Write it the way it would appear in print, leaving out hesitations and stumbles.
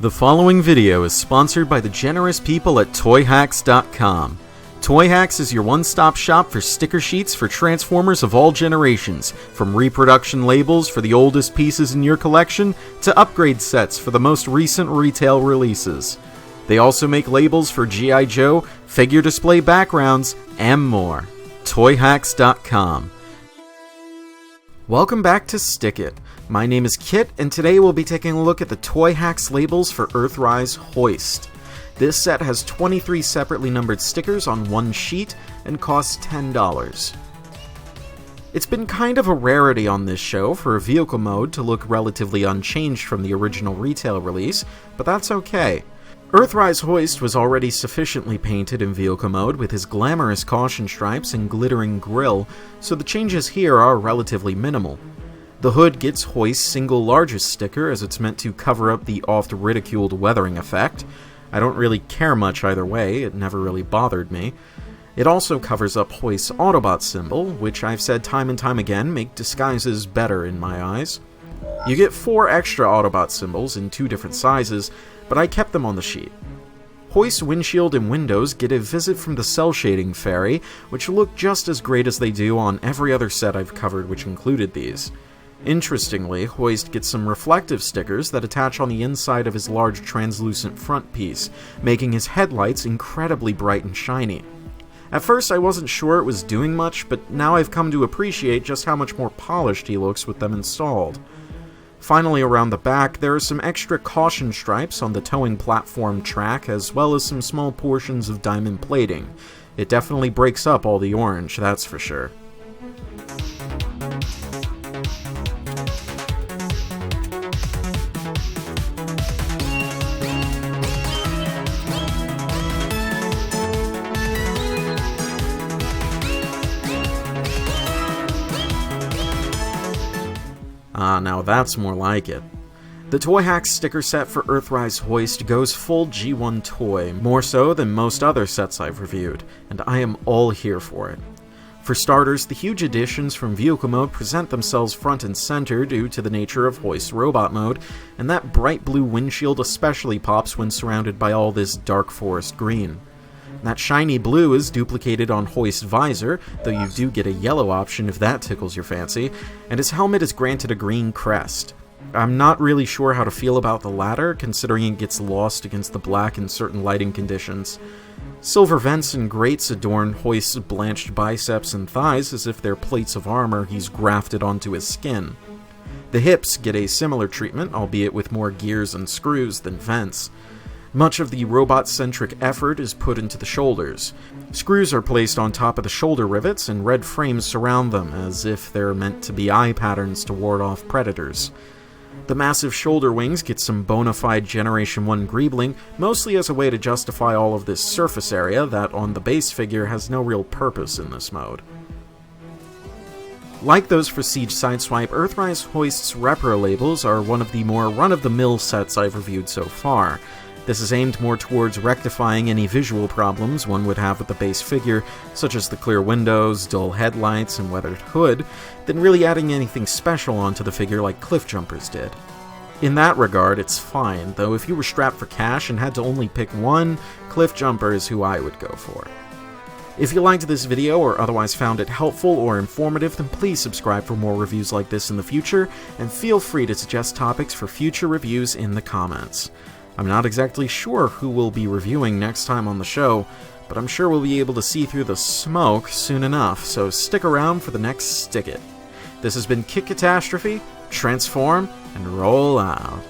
The following video is sponsored by the generous people at TOYHAX.com. TOYHAX is your one-stop shop for sticker sheets for Transformers of all generations, from reproduction labels for the oldest pieces in your collection to upgrade sets for the most recent retail releases. They also make labels for G.I. Joe, figure display backgrounds, and more. TOYHAX.com. Welcome back to SticKit. My name is Kit, and today we'll be taking a look at the TOYHAX labels for Earthrise Hoist. This set has 23 separately numbered stickers on one sheet and costs $10. It's been kind of a rarity on this show for a vehicle mode to look relatively unchanged from the original retail release, but that's okay. Earthrise Hoist was already sufficiently painted in vehicle mode with his glamorous caution stripes and glittering grille, so the changes here are relatively minimal. The hood gets Hoist's single largest sticker, as it's meant to cover up the oft-ridiculed weathering effect. I don't really care much either way, it never really bothered me. It also covers up Hoist's Autobot symbol, which I've said time and time again make disguises better in my eyes. You get 4 extra Autobot symbols in 2 different sizes, but I kept them on the sheet. Hoist's windshield and windows get a visit from the cell shading fairy, which look just as great as they do on every other set I've covered which included these. Interestingly, Hoist gets some reflective stickers that attach on the inside of his large translucent front piece, making his headlights incredibly bright and shiny. At first I wasn't sure it was doing much, but now I've come to appreciate just how much more polished he looks with them installed. Finally, around the back, there are some extra caution stripes on the towing platform track, as well as some small portions of diamond plating. It definitely breaks up all the orange, that's for sure. Now that's more like it. The TOYHAX sticker set for Earthrise Hoist goes full G1 toy, more so than most other sets I've reviewed, and I am all here for it. For starters, the huge additions from vehicle mode present themselves front and center due to the nature of Hoist's robot mode, and that bright blue windshield especially pops when surrounded by all this dark forest green. That shiny blue is duplicated on Hoist's visor, though you do get a yellow option if that tickles your fancy, and his helmet is granted a green crest. I'm not really sure how to feel about the latter, considering it gets lost against the black in certain lighting conditions. Silver vents and grates adorn Hoist's blanched biceps and thighs as if they're plates of armor he's grafted onto his skin. The hips get a similar treatment, albeit with more gears and screws than vents. Much of the robot-centric effort is put into the shoulders. Screws are placed on top of the shoulder rivets, and red frames surround them, as if they're meant to be eye patterns to ward off predators. The massive shoulder wings get some bona fide Generation 1 greebling, mostly as a way to justify all of this surface area that on the base figure has no real purpose in this mode. Like those for Siege Sideswipe, Earthrise Hoist's repro labels are one of the more run-of-the-mill sets I've reviewed so far. This is aimed more towards rectifying any visual problems one would have with the base figure, such as the clear windows, dull headlights, and weathered hood, than really adding anything special onto the figure like Cliff Jumpers did. In that regard, it's fine, though if you were strapped for cash and had to only pick one, Cliff Jumper is who I would go for. If you liked this video or otherwise found it helpful or informative, then please subscribe for more reviews like this in the future, and feel free to suggest topics for future reviews in the comments. I'm not exactly sure who we'll be reviewing next time on the show, but I'm sure we'll be able to see through the smoke soon enough, so stick around for the next SticKit. This has been Kit Katastrophe, transform, and roll out.